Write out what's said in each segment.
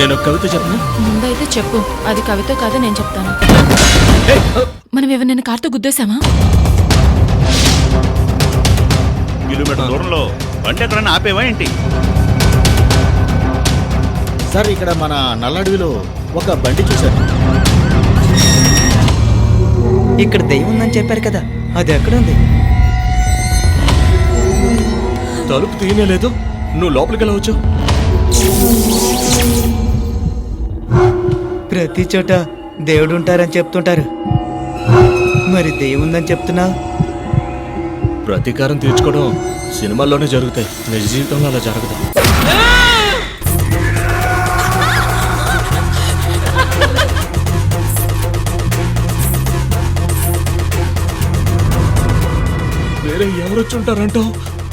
నేను కవిత చెప్పనా? ముందైతే చెప్పు, అది కవిత కాదో నేను చెప్తాను. మనం ఎవరినైనా కార్తో గుద్దేశామా? కిలోమీటర్ దూరంలో బండి ఎక్కడన్నా ఆపేవా ఏంటి? సార్ ఇక్కడ మన నల్లడవిలో ఒక బండి చూశాను. ఇక్కడ దెయ్యం ఉందని చెప్పారు కదా, అది ఎక్కడుంది? తలుపు తీయలేదు, నువ్వు లోపలికి ఎలా వచ్చావు? ప్రతి చోట దేవుడు ఉంటారని చెప్తుంటారు, మరి దెయ్యం ఉందని చెప్తున్నావు? ప్రతీకారం తీర్చుకోవడం సినిమాల్లోనే జరుగుతాయి, నిజ జీవితంలో అలా జరగదు. వేరే ఎవరొచ్చి ఉంటారంటావు?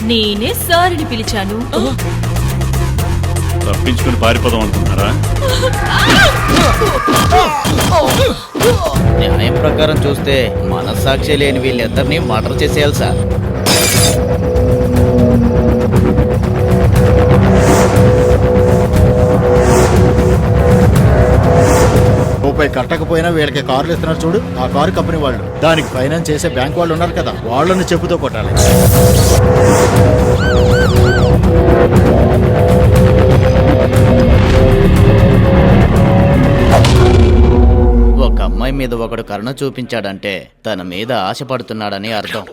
నేనే సార్ని పిలిచాను. తప్పించుకుని పారిపోదాం అనుకుంటున్నారా? న్యాయం ప్రకారం చూస్తే మనస్సాక్షి లేని వీళ్ళిద్దరినీ మర్డర్ చేసేయాలి సార్. రూపాయి కట్టకపోయినా వీళ్ళకి కార్లు ఇస్తున్నారు చూడు, ఆ కారు కంపెనీ వాళ్ళు, దానికి ఫైనాన్స్ చేసే బ్యాంక్ వాళ్ళు ఉన్నారు కదా, వాళ్ళని చెప్పుతో కొట్టాలి. ఒక అమ్మాయి మీద ఒకడు కరుణ చూపించాడంటే తన మీద ఆశపడుతున్నాడని అర్థం.